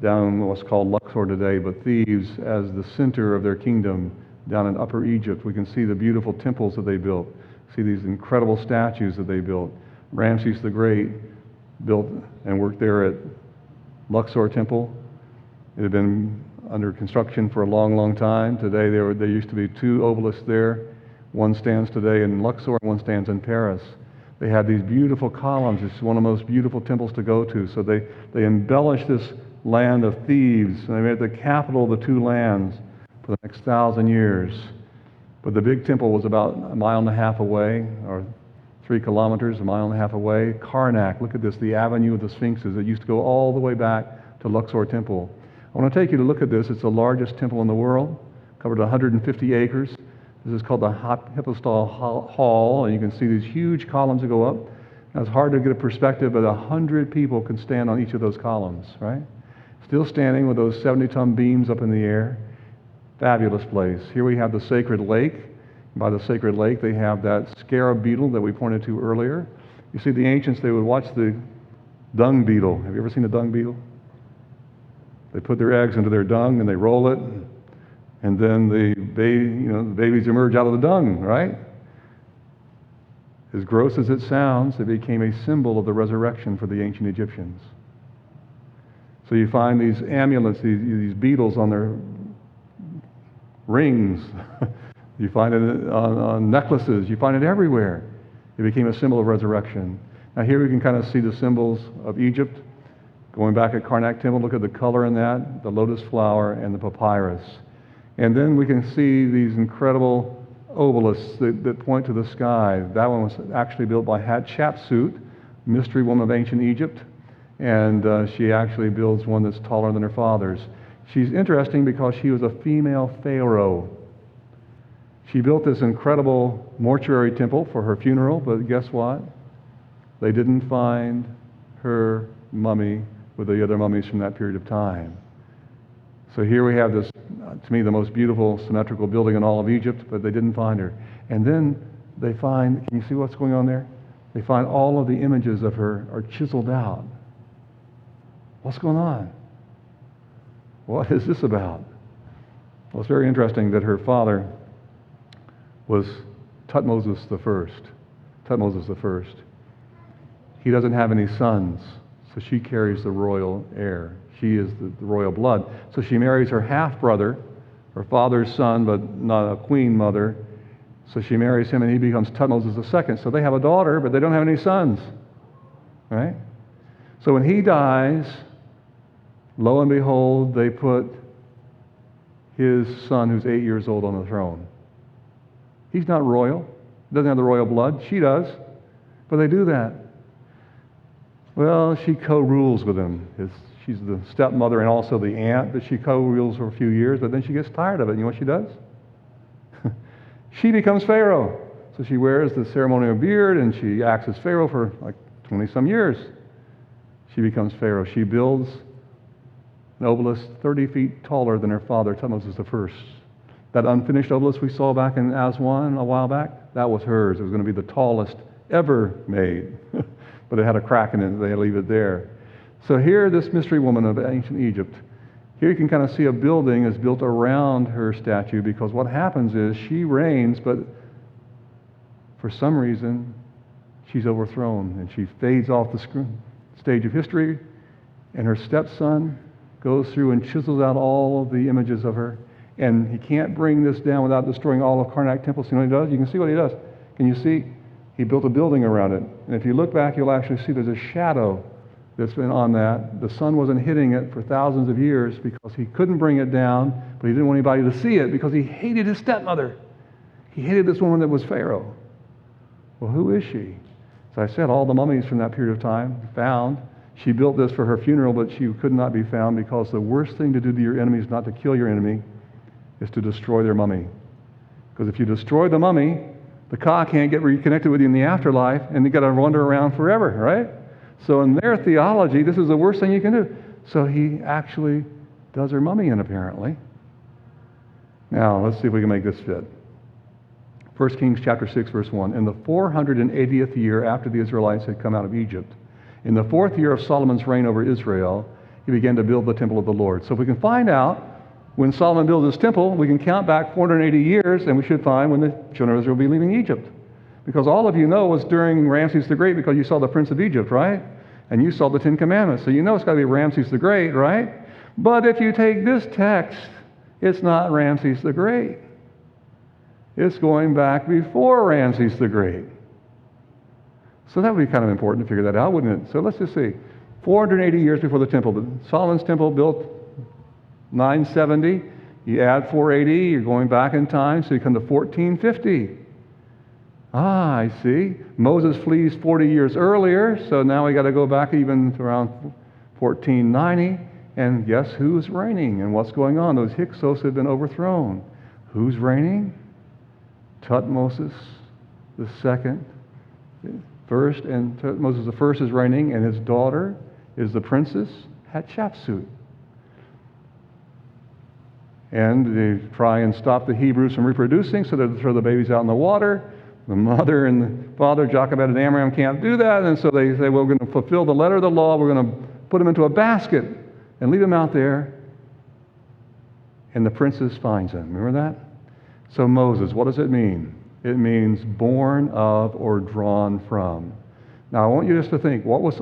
down in what's called Luxor today, but Thebes as the center of their kingdom down in Upper Egypt. We can see the beautiful temples that they built, see these incredible statues that they built. Ramesses the Great built and worked there at Luxor Temple. It had been under construction for a long, long time. Today there used to be two obelisks there. One stands today in Luxor and one stands in Paris. They had these beautiful columns. It's one of the most beautiful temples to go to. So they embellished this land of Thebes, and they made it the capital of the two lands for the next 1,000 years. But the big temple was about 1.5 miles away, or 3 kilometers, 1.5 miles away. Karnak, look at this, the avenue of the Sphinxes. It used to go all the way back to Luxor Temple. I want to take you to look at this. It's the largest temple in the world, covered 150 acres. This is called the Hypostyle Hall, and you can see these huge columns that go up. Now, it's hard to get a perspective, but 100 people can stand on each of those columns, right? Still standing with those 70-ton beams up in the air. Fabulous place. Here we have the sacred lake. By the sacred lake, they have that scarab beetle that we pointed to earlier. You see, the ancients, they would watch the dung beetle. Have you ever seen a dung beetle? They put their eggs into their dung and they roll it, and then the babies emerge out of the dung, right? As gross as it sounds, it became a symbol of the resurrection for the ancient Egyptians. So you find these amulets, these beetles on their rings. You find it on necklaces. You find it everywhere. It became a symbol of resurrection. Now here we can kind of see the symbols of Egypt. Going back at Karnak Temple, look at the color in that, the lotus flower and the papyrus. And then we can see these incredible obelisks that point to the sky. That one was actually built by Hatshepsut, mystery woman of ancient Egypt. And she actually builds one that's taller than her father's. She's interesting because she was a female pharaoh. She built this incredible mortuary temple for her funeral, but guess what? They didn't find her mummy with the other mummies from that period of time. So here we have this, to me, the most beautiful symmetrical building in all of Egypt, but they didn't find her. And then they find, can you see what's going on there? They find all of the images of her are chiseled out. What's going on? What is this about? Well, it's very interesting that her father was Tutmosis the First. Tutmosis the First. He doesn't have any sons, so she carries the royal heir. She is the royal blood. So she marries her half-brother, her father's son, but not a queen mother. So she marries him, and he becomes Tutmosis II. So they have a daughter, but they don't have any sons. Right? So when he dies, lo and behold, they put his son, who's 8 years old, on the throne. He's not royal. Doesn't have the royal blood. She does. But they do that. Well, she co-rules with him. She's the stepmother and also the aunt, but she co-rules for a few years, but then she gets tired of it. You know what she does? She becomes Pharaoh. So she wears the ceremonial beard, and she acts as Pharaoh for like 20-some years. She becomes Pharaoh. She builds an obelisk 30 feet taller than her father, Tutmosis I. That unfinished obelisk we saw back in Aswan a while back, that was hers. It was going to be the tallest ever made. But it had a crack in it, they leave it there. So here, this mystery woman of ancient Egypt, here you can kind of see a building is built around her statue, because what happens is she reigns, but for some reason, she's overthrown, and she fades off the stage of history, and her stepson goes through and chisels out all of the images of her, and he can't bring this down without destroying all of Karnak Temple. See what he does? You can see what he does. Can you see? He built a building around it. And if you look back, you'll actually see there's a shadow that's been on that. The sun wasn't hitting it for thousands of years because he couldn't bring it down, but he didn't want anybody to see it because he hated his stepmother. He hated this woman that was Pharaoh. Well, who is she? As I said, all the mummies from that period of time found. She built this for her funeral, but she could not be found because the worst thing to do to your enemy is not to kill your enemy, is to destroy their mummy. Because if you destroy the mummy, the ka can't get reconnected with you in the afterlife, and you got to wander around forever, right? So in their theology, this is the worst thing you can do. So he actually does her mummy in, apparently. Now, let's see if we can make this fit. 1 Kings chapter 6, verse 1. In the 480th year after the Israelites had come out of Egypt, in the 4th year of Solomon's reign over Israel, he began to build the temple of the Lord. So if we can find out when Solomon built his temple, we can count back 480 years, and we should find when the children of Israel will be leaving Egypt. Because all of you know it was during Ramesses the Great, because you saw the Prince of Egypt, right? And you saw the Ten Commandments. So you know it's got to be Ramesses the Great, right? But if you take this text, it's not Ramesses the Great. It's going back before Ramesses the Great. So that would be kind of important to figure that out, wouldn't it? So let's just see. 480 years before the temple. Solomon's temple built 970. You add 480, you're going back in time, so you come to 1450. Ah, I see. Moses flees 40 years earlier, so now we got to go back even to around 1490. And guess who's reigning and what's going on? Those Hyksos have been overthrown. Who's reigning? Tutmosis the second, first, and Tutmosis the first is reigning, and his daughter is the princess Hatshepsut. And they try and stop the Hebrews from reproducing, so they throw the babies out in the water. The mother and the father, Jochebed and Amram, can't do that, and so they say, well, we're going to fulfill the letter of the law. We're going to put them into a basket and leave them out there. And the princess finds them. Remember that? So Moses, what does it mean? It means born of or drawn from. Now, I want you just to think, what was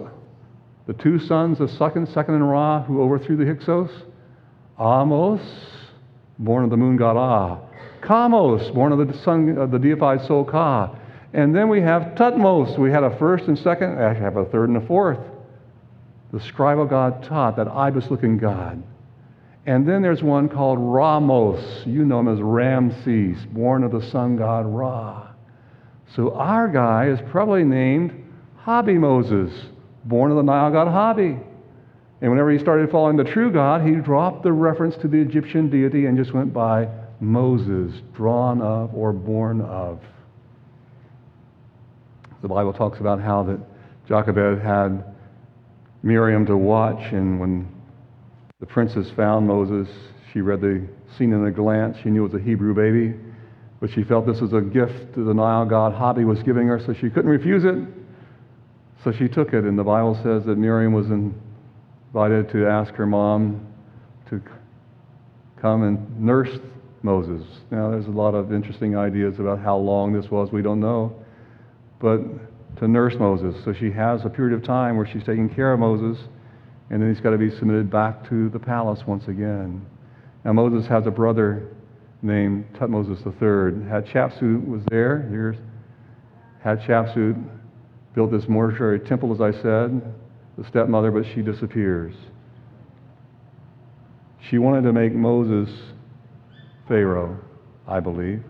the two sons of Second and Ra who overthrew the Hyksos? Amos, born of the moon god Ah. Kamos, born of the sun of the deified soul Ka. And then we have Tutmos. We had a first and second, actually have a third and a fourth. The scribal god Tut, that ibis-looking god. And then there's one called Ramos. You know him as Ramesses, born of the sun god Ra. So our guy is probably named Hobby Moses, born of the Nile god Hobby. And whenever he started following the true God, he dropped the reference to the Egyptian deity and just went by Moses, drawn of or born of. The Bible talks about how that Jochebed had Miriam to watch, and when the princess found Moses, she read the scene in a glance. She knew it was a Hebrew baby, but she felt this was a gift that the Nile god Hobby was giving her, so she couldn't refuse it. So she took it, and the Bible says that Miriam was invited to ask her mom to come and nurse Moses. Now, there's a lot of interesting ideas about how long this was. We don't know. But to nurse Moses. So she has a period of time where she's taking care of Moses, and then he's got to be submitted back to the palace once again. Now, Moses has a brother named Tutmosis III. Hatshepsut was there. Here's Hatshepsut, built this mortuary temple, as I said, the stepmother, but she disappears. She wanted to make Moses Pharaoh, I believe.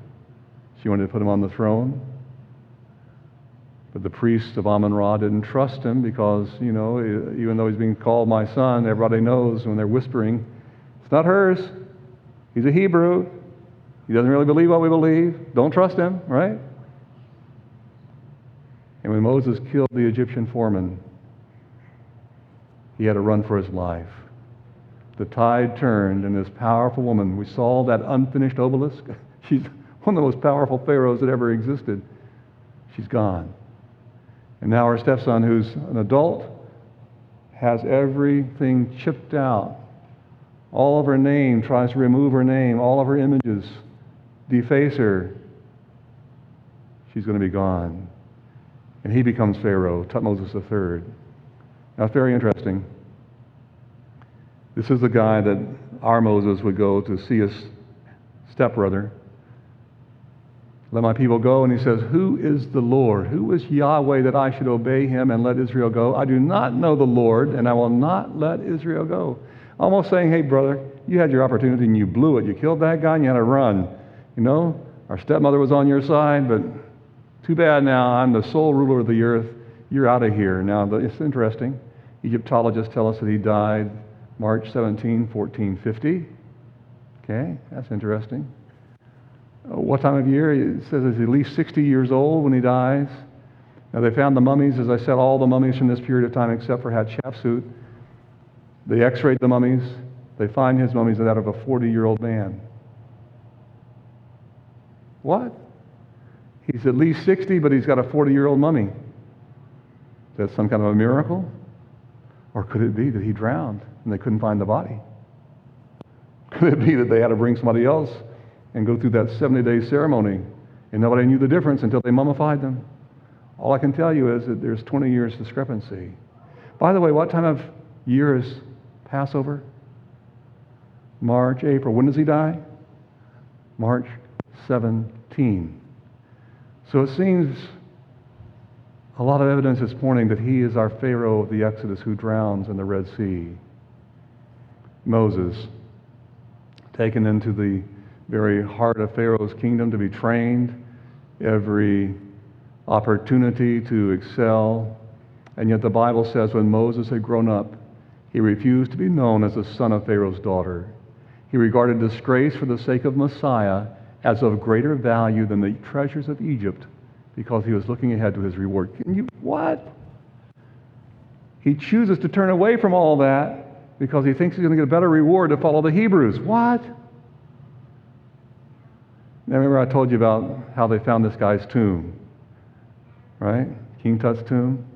She wanted to put him on the throne. But the priests of Amun-Ra didn't trust him because, you know, even though he's being called my son, everybody knows when they're whispering, it's not hers. He's a Hebrew. He doesn't really believe what we believe. Don't trust him, right? And when Moses killed the Egyptian foreman, he had to run for his life. The tide turned, and this powerful woman, we saw that unfinished obelisk. She's one of the most powerful pharaohs that ever existed. She's gone. And now our stepson, who's an adult, has everything chipped out. All of her name, tries to remove her name, all of her images, deface her. She's going to be gone. And he becomes Pharaoh, Tutmosis III. Now, it's very interesting. This is the guy that our Moses would go to see his stepbrother. Let my people go. And he says, who is the Lord? Who is Yahweh that I should obey him and let Israel go? I do not know the Lord, and I will not let Israel go. Almost saying, hey, brother, you had your opportunity and you blew it. You killed that guy and you had to run. You know, our stepmother was on your side, but too bad now. I'm the sole ruler of the earth. You're out of here. Now, it's interesting. Egyptologists tell us that he died March 17, 1450. Okay, that's interesting. What time of year? It says he's at least 60 years old when he dies. Now, they found the mummies, as I said, all the mummies from this period of time except for Hatshepsut. They x-rayed the mummies. They find his mummies are that of a 40-year-old man. What? He's at least 60, but he's got a 40-year-old mummy. Is that some kind of a miracle? Or could it be that he drowned and they couldn't find the body? Could it be that they had to bring somebody else and go through that 70-day ceremony and nobody knew the difference until they mummified them? All I can tell you is that there's 20 years discrepancy. By the way, what time of year is Passover? March, April. When does he die? March 17. So it seems a lot of evidence is pointing that he is our Pharaoh of the Exodus who drowns in the Red Sea. Moses, taken into the very heart of Pharaoh's kingdom to be trained, every opportunity to excel. And yet the Bible says when Moses had grown up, He refused to be known as the son of Pharaoh's daughter. He regarded disgrace for the sake of Messiah as of greater value than the treasures of Egypt because he was looking ahead to his reward. What? He chooses to turn away from all that because he thinks he's going to get a better reward to follow the Hebrews. What? Now remember I told you about how they found this guy's tomb, right? King Tut's tomb.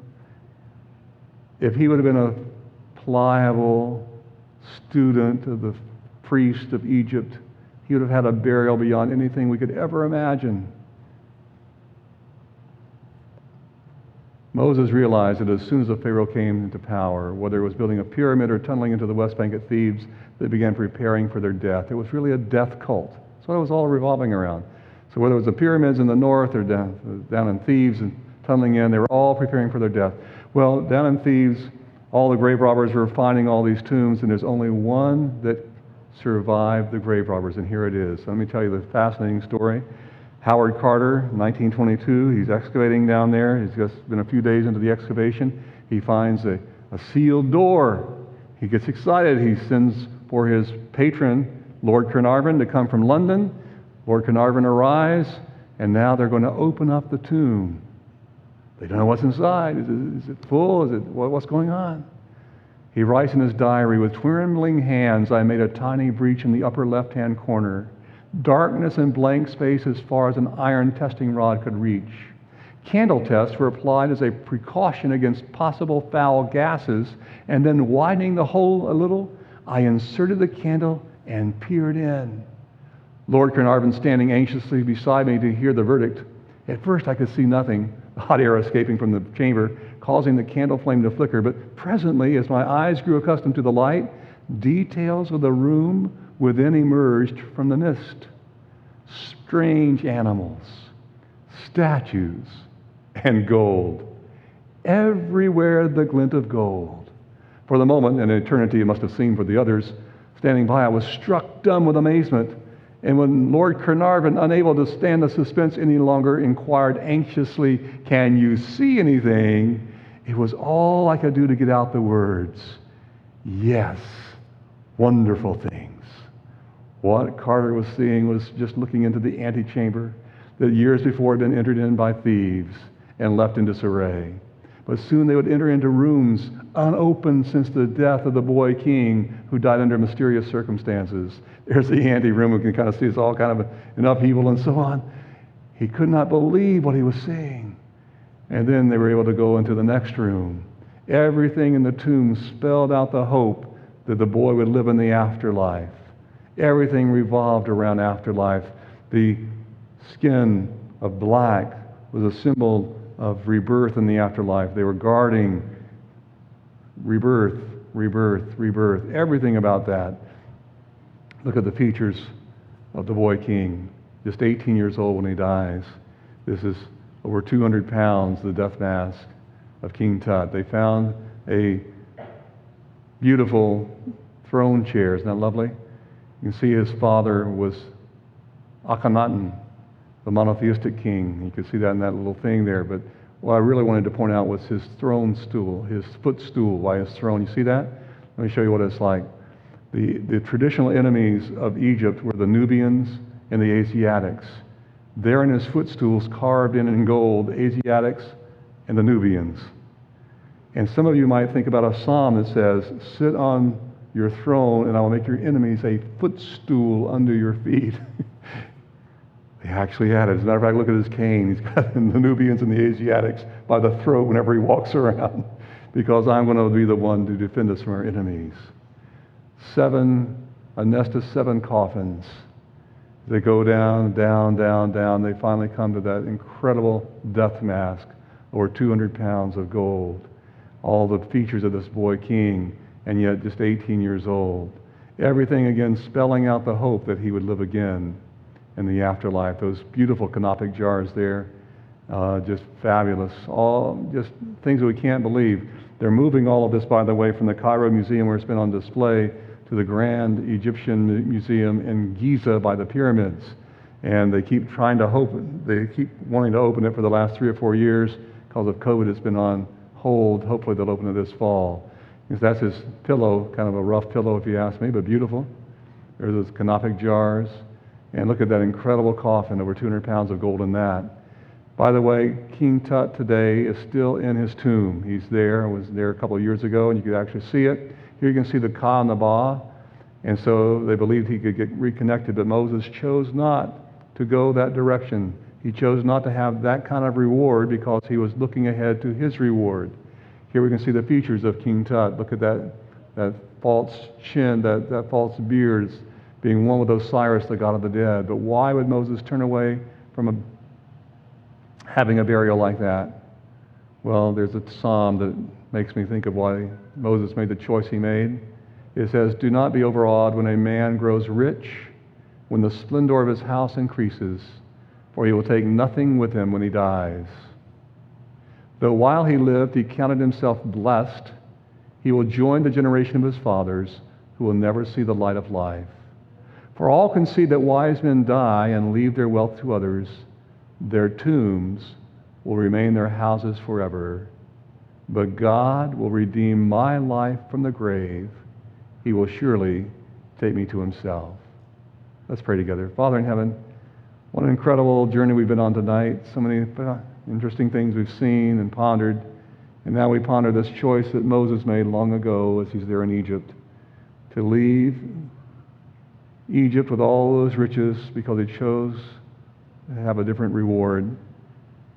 If he would have been a pliable student of the priest of Egypt, he would have had a burial beyond anything we could ever imagine. Moses realized that as soon as the Pharaoh came into power, whether it was building a pyramid or tunneling into the West Bank at Thebes, they began preparing for their death. It was really a death cult. That's what it was all revolving around. So whether it was the pyramids in the north or down in Thebes and tunneling in, they were all preparing for their death. Well, down in Thebes, all the grave robbers were finding all these tombs, and there's only one that survived the grave robbers, and here it is. Let me tell you the fascinating story. Howard Carter, 1922, he's excavating down there. He's just been a few days into the excavation. He finds a sealed door. He gets excited. He sends for his patron, Lord Carnarvon, to come from London. Lord Carnarvon arrives, and now they're going to open up the tomb. They don't know what's inside. Is it full? What's going on? He writes in his diary, with trembling hands, I made a tiny breach in the upper left-hand corner. Darkness and blank space as far as an iron testing rod could reach. Candle tests were applied as a precaution against possible foul gases, and then widening the hole a little, I inserted the candle and peered in. Lord Carnarvon standing anxiously beside me to hear the verdict. At first I could see nothing, the hot air escaping from the chamber, causing the candle flame to flicker. But presently, as my eyes grew accustomed to the light, details of the room within emerged from the mist. Strange animals, statues, and gold. Everywhere the glint of gold. For the moment, an eternity it must have seemed for the others, standing by, I was struck dumb with amazement. And when Lord Carnarvon, unable to stand the suspense any longer, inquired anxiously, can you see anything? It was all I could do to get out the words, yes, wonderful things. What Carter was seeing was just looking into the antechamber that years before had been entered in by thieves and left in disarray. But soon they would enter into rooms unopened since the death of the boy king who died under mysterious circumstances. There's the anteroom. We can kind of see it's all kind of an upheaval and so on. He could not believe what he was seeing. And then they were able to go into the next room. Everything in the tomb spelled out the hope that the boy would live in the afterlife. Everything revolved around afterlife. The skin of black was a symbol of rebirth in the afterlife. They were guarding rebirth, rebirth, rebirth. Everything about that. Look at the features of the boy king, just 18 years old when he dies. This is over 200 pounds, the death mask of King Tut. They found a beautiful throne chair. Isn't that lovely? You can see his father was Akhenaten, the monotheistic king. You can see that in that little thing there. But what I really wanted to point out was his throne stool, his footstool by his throne. You see that? Let me show you what it's like. The traditional enemies of Egypt were the Nubians and the Asiatics. There in his footstools, carved in gold, Asiatics and the Nubians. And some of you might think about a psalm that says, sit on your throne and I will make your enemies a footstool under your feet. They actually had it. As a matter of fact, look at his cane. He's got the Nubians and the Asiatics by the throat whenever he walks around, because I'm going to be the one to defend us from our enemies. A nest of 7 coffins. They go down, down, down, down. They finally come to that incredible death mask, over 200 pounds of gold. All the features of this boy king, and yet just 18 years old. Everything again spelling out the hope that he would live again in the afterlife. Those beautiful canopic jars there, just fabulous. All just things that we can't believe. They're moving all of this, by the way, from the Cairo Museum where it's been on display to the Grand Egyptian Museum in Giza by the pyramids. And they keep wanting to open it for the last 3 or 4 years. Because of COVID, it's been on hold. Hopefully they'll open it this fall. Because that's his pillow, kind of a rough pillow if you ask me, but beautiful. There's those canopic jars. And look at that incredible coffin, over 200 pounds of gold in that. By the way, King Tut today is still in his tomb. He's there. I was there a couple of years ago, and you could actually see it. Here you can see the Ka and the Ba. And so they believed he could get reconnected, but Moses chose not to go that direction. He chose not to have that kind of reward because he was looking ahead to his reward. Here we can see the features of King Tut. Look at that false chin, that false beard, being one with Osiris, the god of the dead. But why would Moses turn away from having a burial like that? Well, there's a psalm that makes me think of why Moses made the choice he made. It says, "Do not be overawed when a man grows rich, when the splendor of his house increases, for he will take nothing with him when he dies. Though while he lived, he counted himself blessed, he will join the generation of his fathers, who will never see the light of life. For all can see that wise men die and leave their wealth to others. Their tombs will remain their houses forever. But God will redeem my life from the grave. He will surely take me to himself." Let's pray together. Father in heaven, what an incredible journey we've been on tonight. So many interesting things we've seen and pondered. And now we ponder this choice that Moses made long ago as he's there in Egypt, to leave Egypt with all those riches because he chose to have a different reward.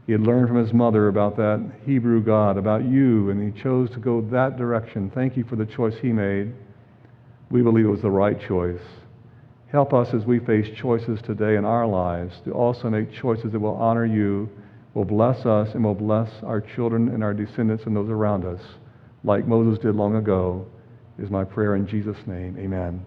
He had learned from his mother about that Hebrew God, about you, and he chose to go that direction. Thank you for the choice he made. We believe it was the right choice. Help us as we face choices today in our lives to also make choices that will honor you, will bless us, and will bless our children and our descendants and those around us, like Moses did long ago, is my prayer in Jesus' name. Amen.